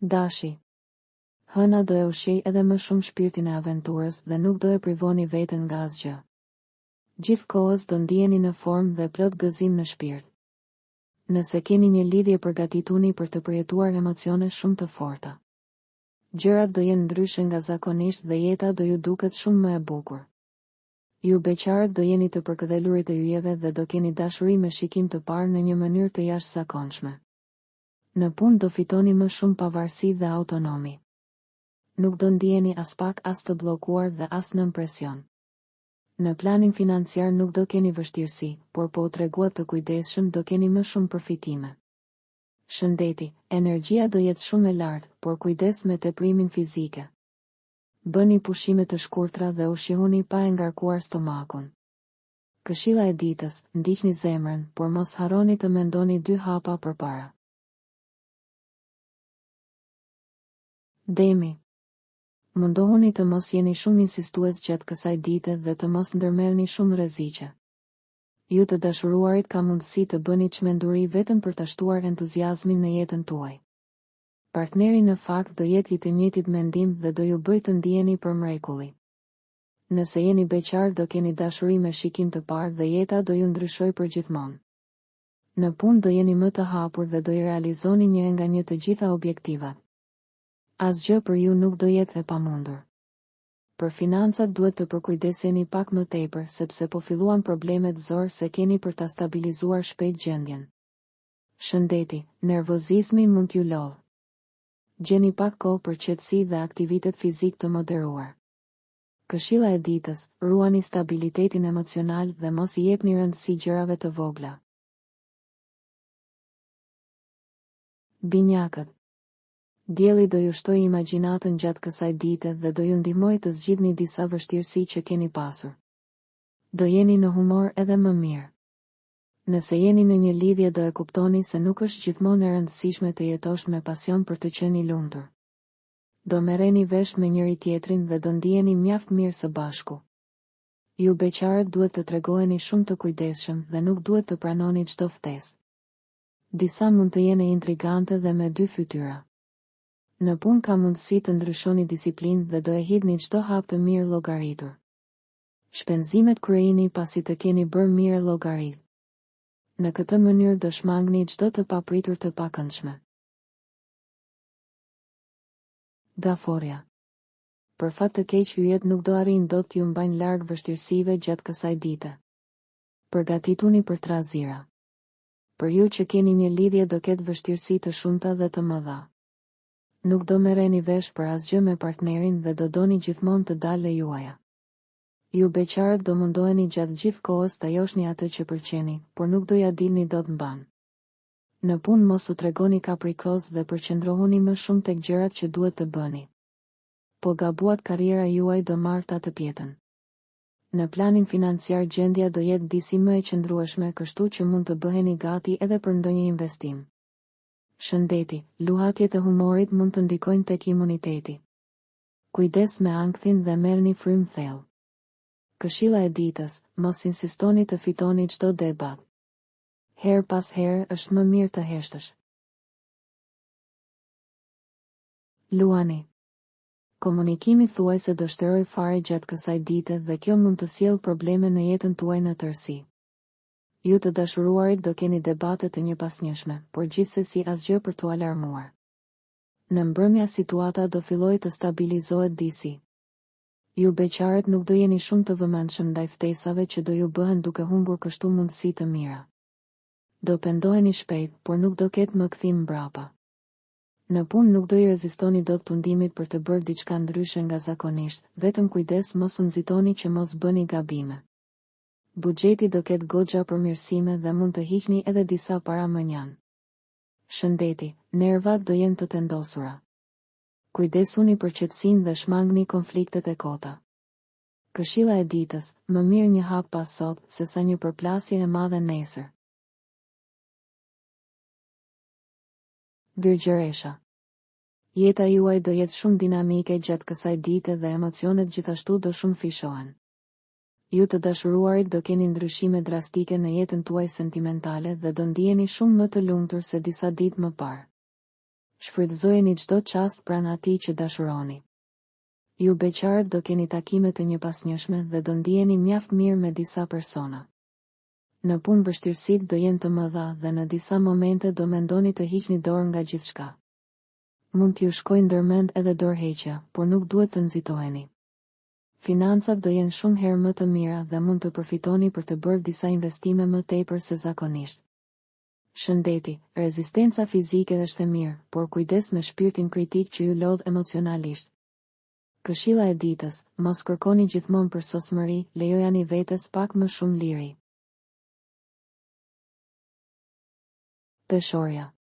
Dashi. Hëna do e ushqej edhe më shumë shpirtin e aventurës dhe nuk do e privoni veten nga asgjë. Gjithë kohës do ndiheni në formë dhe plot gëzim në shpirt. Nëse keni një lidhje, përgatituni për të përjetuar emocione shumë të forta. Gjërat do jenë ndryshe nga zakonisht dhe jeta do ju duket shumë më e bukur. Ju beqarët do jeni të përkëdhelurit të yjeve dhe do keni dashuri me shikim të parë në një mënyrë të jashtëzakonshme. Në punë do fitoni më shumë pavarësi dhe autonomi. Nuk do ndiheni as pak as të bllokuar dhe as nën presion. Në planin financiar nuk do keni vështirësi, por po u treguat të kujdesshëm do keni më shumë përfitime. Shëndeti, energjia do jetë shumë e lartë, por kujdes me teprimin fizike. Bëni pushime të shkurtra dhe ushqihuni pa e ngarkuar stomakun. Këshilla e ditës, ndiqni zemrën, por mos harroni të mendoni 2 hapa përpara. Demi. Mundohuni të mos jeni shumë insistues gjatë kësaj dite dhe të mos ndërmerrni shumë rreziqe. Ju të dashuruarit ka mundësi të bëni çmenduri vetëm për ta shtuar entuziazmin në jetën tuaj. Partneri në fakt do jetë i të njëjtit mendim dhe do ju bëjë të ndiheni për mrekulli. Nëse jeni beqar do keni dashuri me shikim të parë dhe jeta do ju ndryshojë përgjithmonë. Në punë do jeni më të hapur dhe do i realizoni një nga një të gjitha objektivat. Asgjë për ju nuk do jetë e pamundur. Për financat duhet të përkujdeseni pak më tepër sepse po filluan problemet zor se keni për ta stabilizuar shpejt gjendjen. Shëndeti, nervozizmi mund t'ju lodhë. Gjeni pak kohë për qetësi dhe aktivitet fizik të moderuar. Këshilla e ditës, ruani stabilitetin emocional dhe mos i jepni rëndësi gjërave të vogla. Binjakët. Dielli do ju shtojë imagjinatën gjatë kësaj dite dhe do ju ndihmojë të zgjidhni disa vështirësi që keni pasur. Do jeni në humor edhe më mirë. Nëse jeni në një lidhje do e kuptoni se nuk është gjithmonë e rëndësishme të jetosh me pasion për të qenë i lumtur. Do merreni vesh me njëri tjetrin dhe do ndiheni mjaft mirë së bashku. Ju beqarët duhet të tregoheni shumë të kujdesshëm dhe nuk duhet të pranoni çdo ftesë. Disa mund të jenë intrigante dhe me 2 fytyra. Në punë ka mundësi të ndryshoni disiplinë dhe do e hidhni çdo hap të mirë llogaritur. Shpenzimet kryeni pasi të keni bërë mirë llogarit. Në këtë mënyrë do shmangni çdo të papritur të pakëndshme. Gaforja. Për fat të keq yjet nuk do arrijnë dot t'ju mbajnë larg vështirësive gjatë kësaj dite. Përgatituni për trazira. Për ju që keni një lidhje do ketë vështirësi të shumta dhe të mëdha. Nuk do merreni vesh për asgjë me partnerin dhe do doni gjithmonë të dalë juaja. Ju beqarët do mundoheni gjatë gjithë kohës ta joshni atë që pëlqeni, por nuk do ja dilni dot mban. Në punë mos u tregoni kaprikoz dhe përqendrohuni më shumë tek gjërat që duhet të bëni. Po gabuat karriera juaj do marrë të pjetën. Në planin financiar gjendja do jetë disi më e qëndrueshme, kështu që mund të bëheni gati edhe për ndonjë investim. Shëndeti, luhatjet e humorit mund të ndikojnë tek imuniteti. Kujdes me ankthin dhe merrni frym thellë. Këshilla e ditës, mos insistoni të fitoni çdo debat. Her pas here është më mirë të heshtësh. Luani. Komunikimi thuajse do shteroj fare gjatë kësaj dite dhe kjo mund të sjellë probleme në jetën tuaj në tërësi. Ju të dashuruarit do keni debate të njëpasnjëshme, por gjithsesi asgjë për t'u alarmuar. Në mbrëmja situata do fillojë të stabilizohet disi. Ju beqarët nuk do jeni shumë të vëmendshëm ndaj ftesave që do ju bëhen duke humbur kështu mundësi të mira. Do pendoheni shpejt, por nuk do ketë më kthim mbrapa. Në punë nuk do i rezistoni dot tundimit për të bërë diçka ndryshe nga zakonisht, vetëm kujdes mos u nxitoni që mos bëni gabime. Buxheti do ketë goxha përmirësime dhe mund të hiqni edhe disa para mënjan. Shëndeti, nervat do jenë të tendosura. Kujdesuni për qetësinë dhe shmangni konfliktet e kota. Këshilla e ditës, më mirë një hap pas sot, se sa një përplasje e madhe nesër. Virgjëresha. Jeta juaj do jetë shumë dinamike gjatë kësaj dite dhe emocionet gjithashtu do shumë fishohen. Ju të dashuruarit do keni ndryshime drastike në jetën tuaj sentimentale dhe do ndiheni shumë më të lumtur se disa ditë më parë. Shfrytëzojeni çdo çast pranë atij që dashuroni. Ju beqarët do keni takime të njëpasnjëshme dhe do ndiheni mjaft mirë me disa persona. Në punë vështirësitë do jenë të mëdha dhe në disa momente do mendoni të hiqni dorë nga gjithçka. Mund t'ju shkojë ndërmend edhe dorëheqja, por nuk duhet të nxitoheni. Financat do jenë shumë herë më të mira dhe mund të përfitoni për të bërë disa investime më tepër se zakonisht. Shëndeti, rezistenca fizike është e mirë, por kujdes me shpirtin kritik që ju lodh emocionalisht. Këshilla e ditës, mos kërkoni gjithmonë për sosmëri, lejojani vetes pak më shumë liri. Peshorja.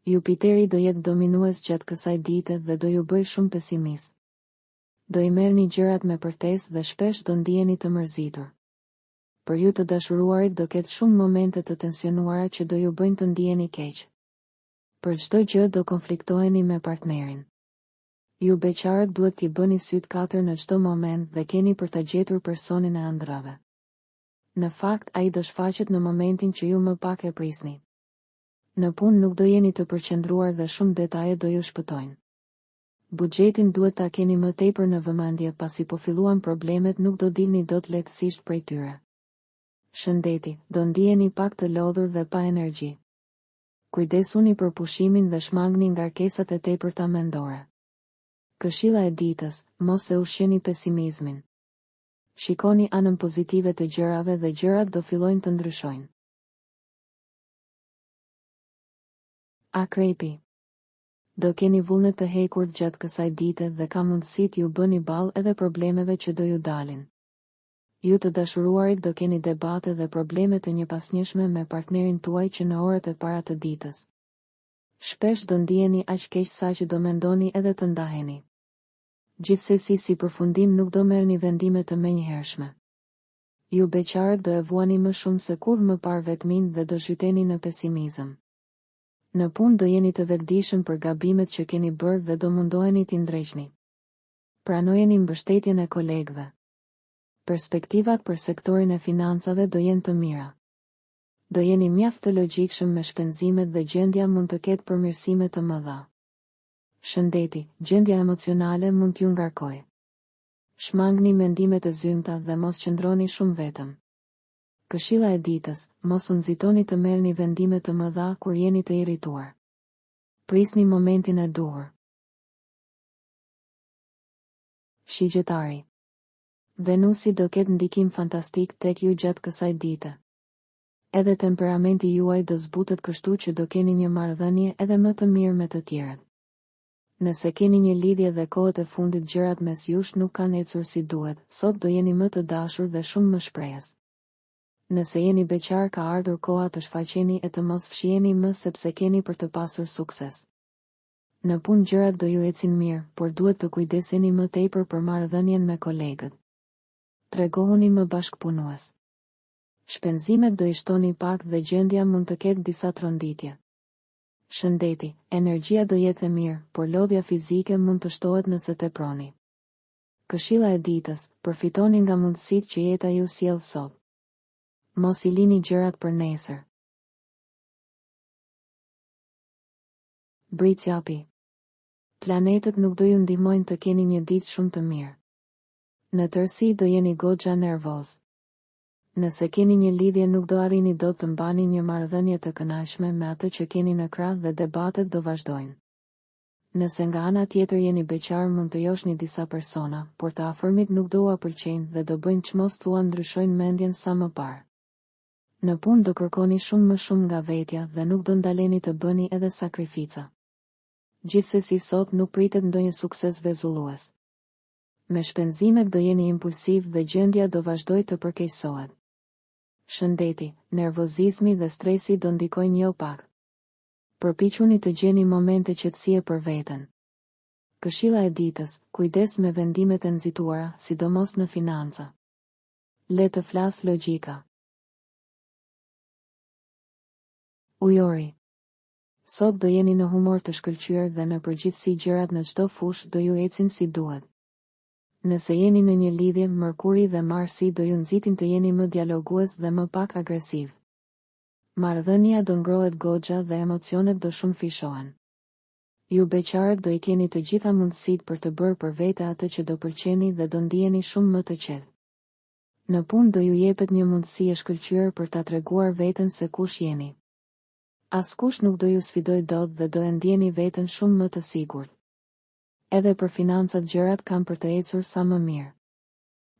Jupiteri do jetë dominues gjatë kësaj dite dhe do ju bëjë shumë pesimist. Do i merrni gjërat me përtesë dhe shpesh do ndiheni të mërzitur. Për ju të dashuruarit do ketë shumë momente të tensionuara që do ju bëjnë të ndiheni keq. Për çdo gjë do konfliktoheni me partnerin. Ju beqarët duhet t'i bëni syt katër në çdo moment dhe keni për ta gjetur personin e ëndrave. Në fakt, ai do shfaqet në momentin që ju më pak e prisni. Në punë nuk do jeni të përqendruar dhe shumë detaje do ju shpëtojnë. Buxhetin duhet ta keni më tepër në vëmendje pasi po filluan problemet nuk do dilni dot lehtësisht prej tyre. Shëndeti, do ndiheni pak të lodhur dhe pa energji. Kujdesuni për pushimin dhe shmangni ngarkesat e tepërta mendore. Këshilla e ditës, mos e ushqeni pesimizmin. Shikoni anën pozitive të gjërave dhe gjërat do fillojnë të ndryshojnë. Akrepi. Do keni vullne të hekur gjatë kësaj dite dhe ka mundësi t'ju bëni ballë edhe problemeve që do ju dalin. Ju të dashuruarit do keni debate dhe probleme të njëpasnjëshme me partnerin tuaj që në orët e para të ditës. Shpesh do ndiheni aq keq sa që do mendoni edhe të ndaheni. Gjithsesi si përfundim nuk do merrni vendime të menjëhershme. Ju beqarët do e vuani më shumë se kur më parë vetmin dhe do zhyteni në pesimizëm. Në punë do jeni të vetëdijshëm për gabimet që keni bërë dhe do mundoheni t'i ndreqni. Pranojeni mbështetjen e kolegëve. Perspektivat për sektorin e financave do jenë të mira. Do jeni mjaft të logjikshëm me shpenzimet dhe gjendja mund të ketë përmirësime të mëdha. Shëndeti, gjendja emocionale mund t'ju ngarkojë. Shmangni mendimet e zymta dhe mos qëndroni shumë vetëm. Këshilla e ditës, mos u nxitoni të merrni vendime të mëdha kur jeni të irrituar. Prisni momentin e duhur. Shigjetari. Venusi do ketë ndikim fantastik tek ju gjatë kësaj dite. Edhe temperamenti juaj do zbutet kështu që do keni një marrëdhënie edhe më të mirë me të tjerët. Nëse keni një lidhje dhe kohët e fundit gjërat mes jush nuk kanë ecur si duhet, sot do jeni më të dashur dhe shumë më shprehës. Nëse jeni beqar ka ardhur koha të shfaqeni e të mos fshiheni më sepse keni për të pasur sukses. Në punë gjërat do ju ecin mirë, por duhet të kujdeseni më tepër për marrëdhënien me kolegët. Tregohuni më bashkëpunues. Shpenzimet do i shtoni pak dhe gjendja mund të ketë disa tronditje. Shëndeti, energjia do jetë e mirë, por lodhja fizike mund të shtohet nëse teproni. Këshilla e ditës, përfitoni nga mundësitë që jeta ju sjell sot. Mos i lini gjërat për nesër. Britsjapi. Planetët nuk do ju ndihmojnë të keni një ditë shumë të mirë. Në tërësi do jeni goxha nervoz. Nëse keni një lidhje nuk do arrini dot të mbani një marrëdhënie të kënaqshme me atë që keni në krah dhe debatet do vazhdojnë. Nëse nga ana tjetër jeni beqar mund të joshni disa persona, por të afërmit nuk do ua pëlqejnë dhe do bëjnë çmos tua ndryshojnë mendjen sa më parë. Në punë do kërkoni shumë më shumë nga vetja dhe nuk do ndaleni të bëni edhe sakrifica. Gjithsesi sot nuk pritet ndonjë sukses vezullues. Me shpenzimet do jeni impulsiv dhe gjendja do vazhdoj të përkeqësohet. Shëndeti, nervozizmi dhe stresi do ndikojnë jo pak. Përpiquni të gjeni momente qetësie për veten. Këshilla e ditës, kujdes me vendimet e nxituara, sidomos në financa. Le të flas logjika. Ujori. Sot do jeni në humor të shkëlqyer dhe në përgjithësi gjërat në çdo fushë do ju ecin si duhet. Nëse jeni në një lidhje, Mërkuri dhe Marsi do ju nxitin të jeni më dialogues dhe më pak agresiv. Marrëdhënia do ngrohet goxha dhe emocionet do shumë fishohen. Ju beqarët do I keni të gjitha mundësitë për të bërë për vete atë që do pëlqeni dhe do ndiheni shumë më të qetë. Në punë do ju jepet një mundësi e shkëlqyer për ta treguar veten se kush jeni. Askush nuk do ju sfidoj dot dhe do e ndjeni veten shumë më të sigurt. Edhe për financat gjërat kanë për të ecur sa më mirë.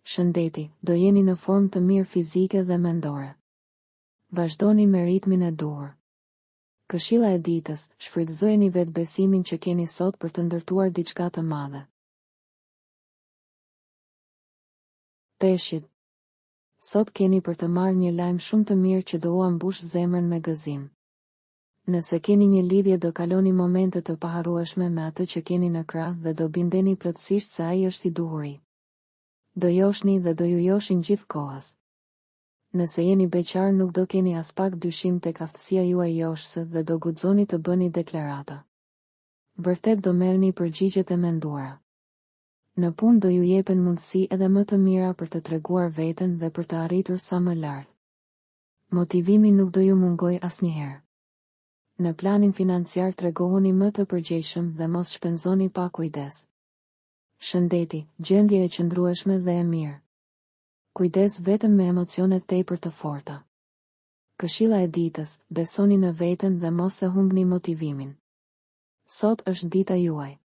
Shëndeti, do jeni në formë të mirë fizike dhe mendore. Vazhdoni me ritmin e duhur. Këshilla e ditës, shfrytëzojeni vetbesimin që keni sot për të ndërtuar diçka të madhe. Peshqit. Sot keni për të marrë një lajm shumë të mirë që do ua mbush zemrën me gëzim. Nëse keni një lidhje do kaloni momente të paharrueshme me atë që keni në krah dhe do bindeni plotësisht se ai është I duhuri. Do joshni dhe do ju joshin gjithë kohës. Nëse jeni beqar nuk do keni as pak dyshim tek aftësia juaj joshse dhe do guxoni të bëni deklarata. Vërtet do merrni përgjigjet e menduara. Në punë do ju jepen mundësi edhe më të mira për të treguar veten dhe për të arritur sa më lart. Motivimi nuk do ju mungoj asnjëherë. Në planin financiar tregohuni më të përgjegjshëm dhe mos shpenzoni pa kujdes. Shëndeti, gjendje e qëndrueshme dhe e mirë. Kujdes vetëm me emocionet tepër të forta. Këshilla e ditës, besoni në veten dhe mos e humbni motivimin. Sot është dita juaj.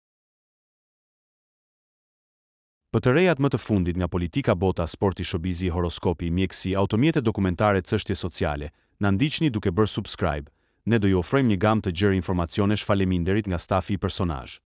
Për të rejat më të fundit nga politika, bota, sporti, showbizi, horoskopi, mjekësi, automjete dokumentare, çështje sociale, na ndiqni duke bërë subscribe. Ne do ju ofrojmë një gamë të gjerë informacionesh faleminderit nga stafi I personazh.